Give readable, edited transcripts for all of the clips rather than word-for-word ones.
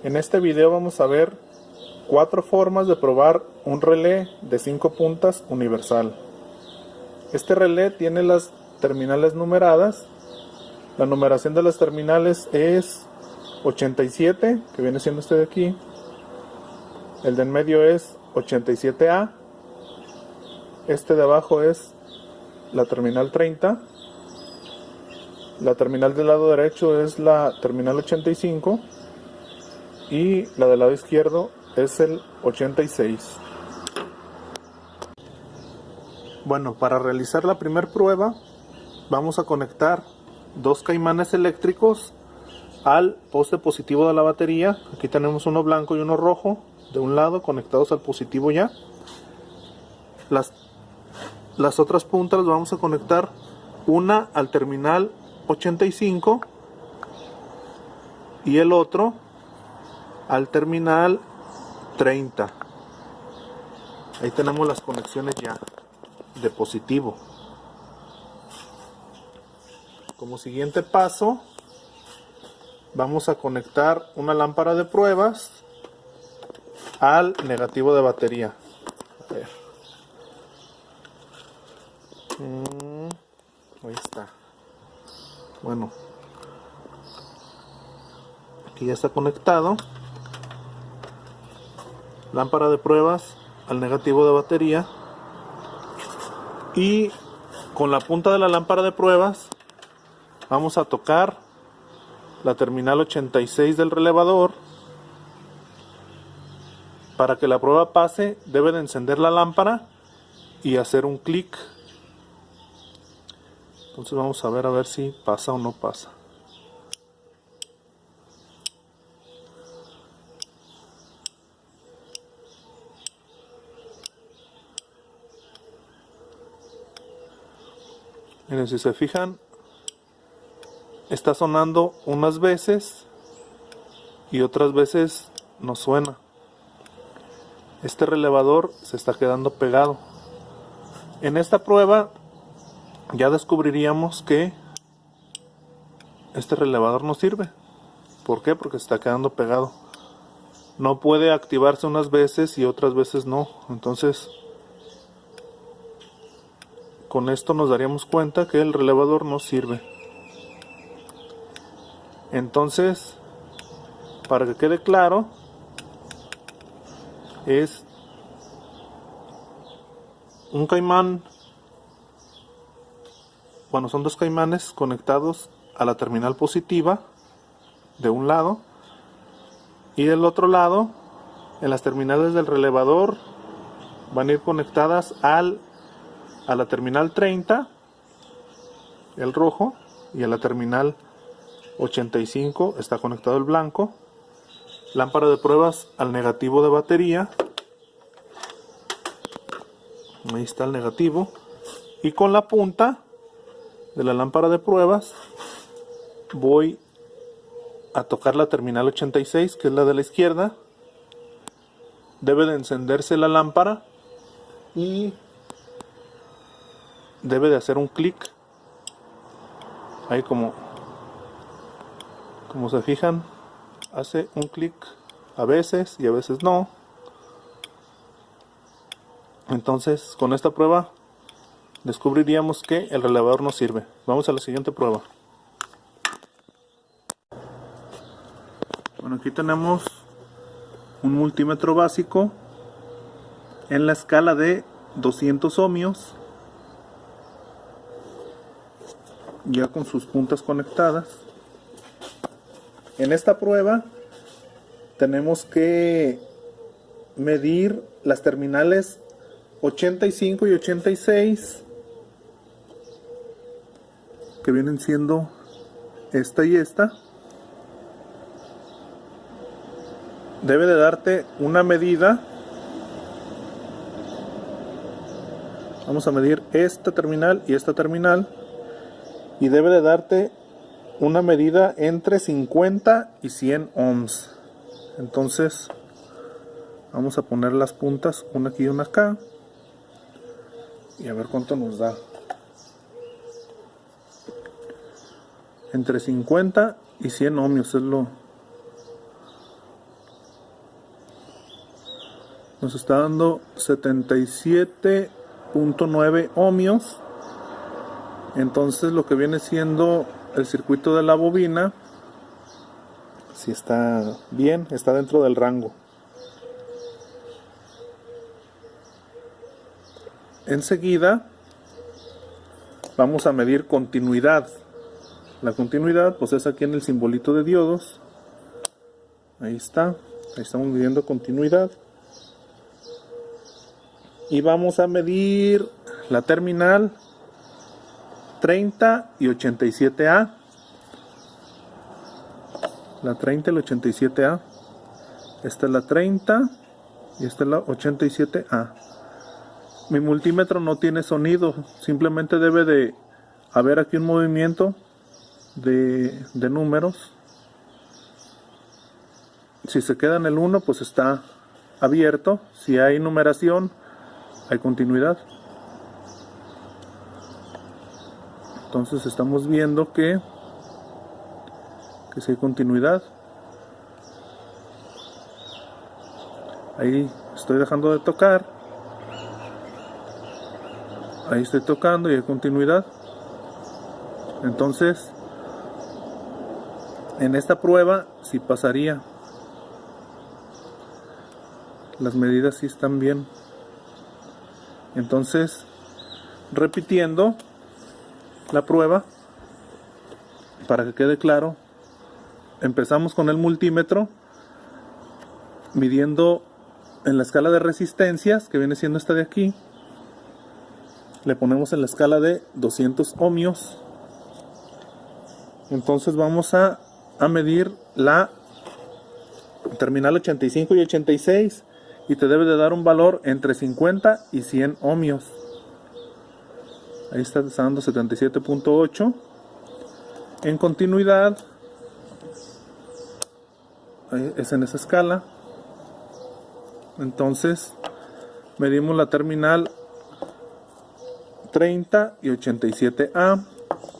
En este video vamos a ver 4 formas de probar un relé de 5 puntas universal. Este relé tiene las terminales numeradas. La numeración de las terminales es 87, que viene siendo este de aquí. El de en medio es 87A. Este de abajo es la terminal 30. La terminal del lado derecho es la terminal 85. Y la del lado izquierdo es el 86. Bueno, para realizar la primera prueba vamos a conectar 2 caimanes eléctricos al poste positivo de la batería. Aquí tenemos uno blanco y uno rojo de un lado conectados al positivo ya. Las otras puntas las vamos a conectar, una al terminal 85 y el otro al terminal 30. Ahí tenemos las conexiones ya de positivo. Como siguiente paso vamos a conectar una lámpara de pruebas al negativo de batería. A ver. Ahí está. Bueno, aquí ya está conectado. Lámpara de pruebas al negativo de batería. Y con la punta de la lámpara de pruebas vamos a tocar la terminal 86 del relevador. Para que la prueba pase, debe de encender la lámpara y hacer un clic. Entonces vamos a ver si pasa o no pasa. Miren, si se fijan, está sonando unas veces y otras veces no suena. Este relevador se está quedando pegado. En esta prueba ya descubriríamos que este relevador no sirve. ¿Por qué? Porque se está quedando pegado. No puede activarse unas veces y otras veces no. Entonces, con esto nos daríamos cuenta que el relevador no sirve. Entonces, para que quede claro, es un caimán, bueno, son 2 caimanes conectados a la terminal positiva de un lado, y del otro lado, en las terminales del relevador van a ir conectadas a la terminal 30, el rojo, y a la terminal 85 está conectado el blanco. Lámpara de pruebas al negativo de batería. Ahí está el negativo. Y con la punta de la lámpara de pruebas voy a tocar la terminal 86, que es la de la izquierda. Debe de encenderse la lámpara y debe de hacer un clic. Ahí como se fijan, hace un clic a veces y a veces no. Entonces, con esta prueba descubriríamos que el relevador no sirve. Vamos a la siguiente prueba. Bueno, aquí tenemos un multímetro básico en la escala de 200 ohmios, ya con sus puntas conectadas. En esta prueba tenemos que medir las terminales 85 y 86, que vienen siendo esta y esta. Debe de darte una medida. Vamos a medir esta terminal y esta terminal, y debe de darte una medida entre 50 y 100 ohms. Entonces vamos a poner las puntas, una aquí y una acá, y a ver cuánto nos da. Entre 50 y 100 ohmios es nos está dando 77.9 ohmios. Entonces lo que viene siendo el circuito de la bobina, si está bien, está dentro del rango. Enseguida vamos a medir continuidad. La continuidad pues es aquí en el simbolito de diodos. Ahí está, ahí estamos midiendo continuidad. Y vamos a medir la terminal 30 y 87A. La 30 y la 87A. Esta es la 30 y esta es la 87A. Mi multímetro no tiene sonido, simplemente debe de haber aquí un movimiento de números. Si se queda en el 1, pues está abierto. Si hay numeración, hay continuidad. Entonces estamos viendo que si hay continuidad. Ahí estoy dejando de tocar. Ahí estoy tocando y hay continuidad. Entonces, en esta prueba sí pasaría. Las medidas sí están bien. Entonces, repitiendo la prueba, para que quede claro, empezamos con el multímetro, midiendo en la escala de resistencias, que viene siendo esta de aquí. Le ponemos en la escala de 200 ohmios. Entonces vamos a medir la terminal 85 y 86 y te debe de dar un valor entre 50 y 100 ohmios. Ahí está dando 77.8. En continuidad es en esa escala. Entonces medimos la terminal 30 y 87A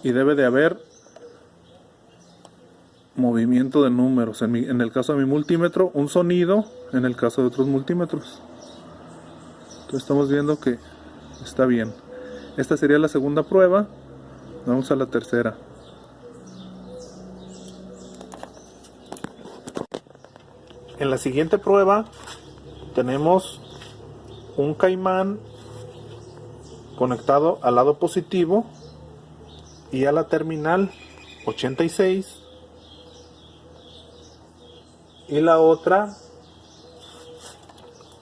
y debe de haber movimiento de números. En el caso de mi multímetro, un sonido. En el caso de otros multímetros, entonces estamos viendo que está bien. Esta sería la segunda prueba. Vamos a la tercera. En la siguiente prueba tenemos un caimán conectado al lado positivo y a la terminal 86, y la otra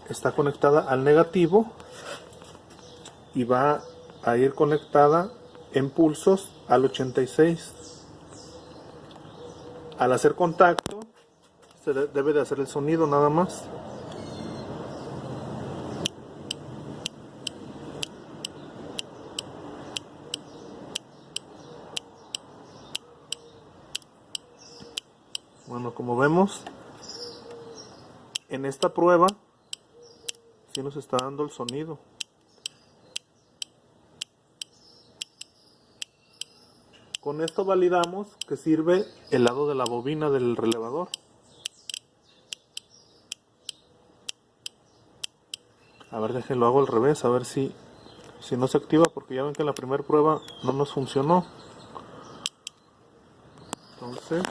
está conectada al negativo y va a ir conectada en pulsos al 86. Al hacer contacto se debe de hacer el sonido nada más. Bueno, como vemos, en esta prueba sí nos está dando el sonido. Con esto validamos que sirve el lado de la bobina del relevador. A ver, déjenlo, hago al revés, a ver si no se activa, porque ya ven que en la primera prueba no nos funcionó. Entonces,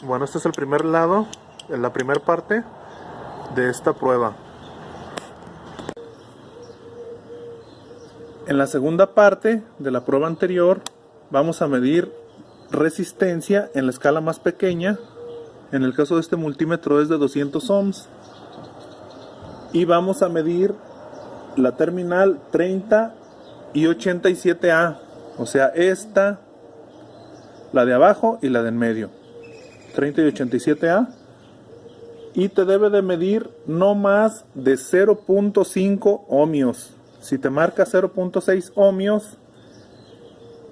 bueno, este es el primer lado, en la primera parte de esta prueba. En la segunda parte de la prueba anterior vamos a medir resistencia en la escala más pequeña. En el caso de este multímetro es de 200 ohms. Y vamos a medir la terminal 30 y 87A. O sea, esta, la de abajo y la de en medio. 30 y 87A. Y te debe de medir no más de 0.5 ohmios. Si te marca 0.6 ohmios,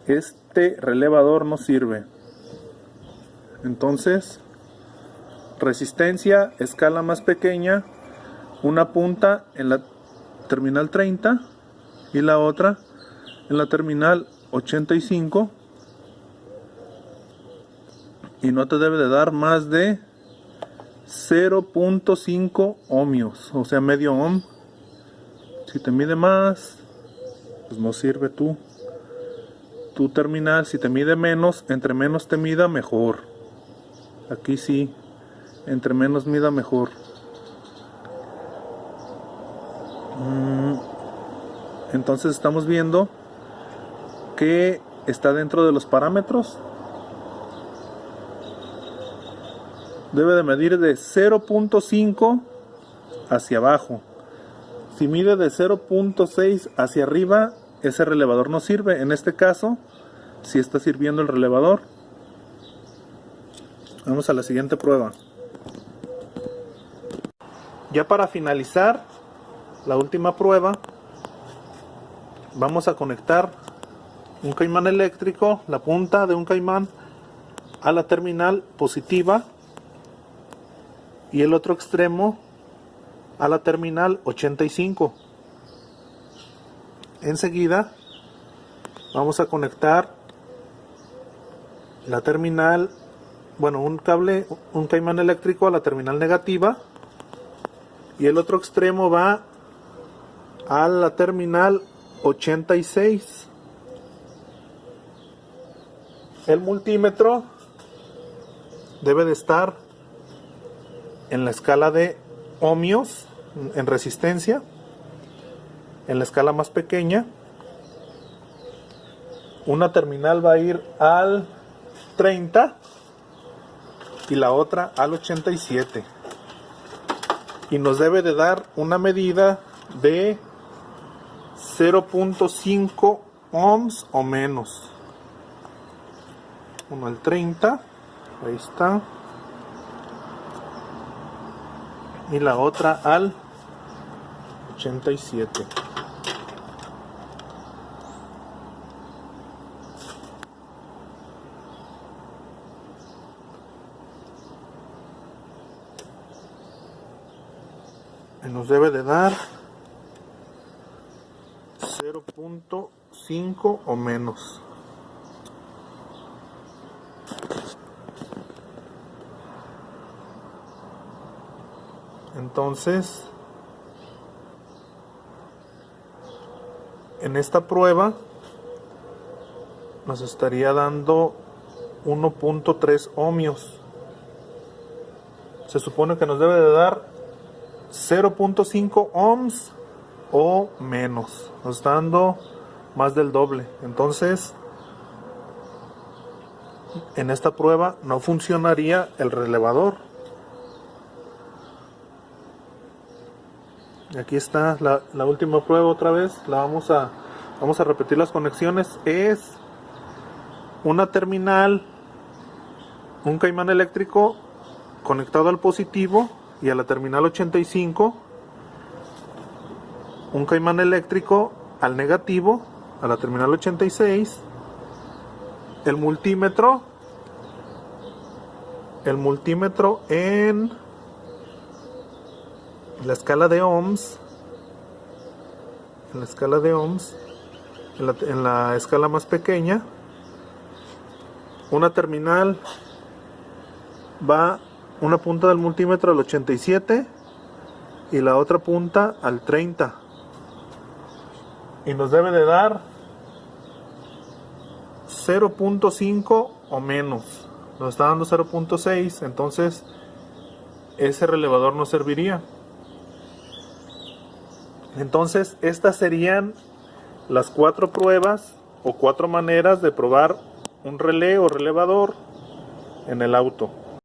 este relevador no sirve. Entonces, resistencia, escala más pequeña, una punta en la terminal 30 y la otra en la terminal 85, y no te debe de dar más de 0.5 ohmios, o sea medio ohm. Si te mide más, pues no sirve tu terminal. Si te mide menos, entre menos te mida mejor. Aquí sí, entre menos mida mejor. Entonces estamos viendo que está dentro de los parámetros. Debe de medir de 0.5 hacia abajo. Si mide de 0.6 hacia arriba, ese relevador no sirve. En este caso, sí está sirviendo el relevador. Vamos a la siguiente prueba. Ya para finalizar la última prueba, vamos a conectar un caimán eléctrico, la punta de un caimán, a la terminal positiva y el otro extremo a la terminal 85. Enseguida vamos a conectar la terminal, un caimán eléctrico a la terminal negativa, y el otro extremo va a la terminal 86. El multímetro debe de estar en la escala de ohmios, en resistencia, en la escala más pequeña. Una terminal va a ir al 30 y la otra al 87, y nos debe de dar una medida de 0.5 ohms o menos. Uno al 30, ahí está, y la otra al 87. Y nos debe de dar 0.5 o menos. Entonces, en esta prueba nos estaría dando 1.3 ohmios. Se supone que nos debe de dar 0.5 ohms o menos. Nos está dando más del doble. Entonces, en esta prueba no funcionaría el relevador. Aquí está la última prueba otra vez. Vamos a repetir las conexiones. Es una terminal, un caimán eléctrico conectado al positivo y a la terminal 85, un caimán eléctrico al negativo, a la terminal 86, el multímetro en la escala de ohms, en la escala más pequeña. Una terminal va una punta del multímetro al 87 y la otra punta al 30, y nos debe de dar 0.5 o menos. Nos está dando 0.6, entonces ese relevador no serviría. Entonces, estas serían las 4 pruebas o 4 maneras de probar un relé o relevador en el auto.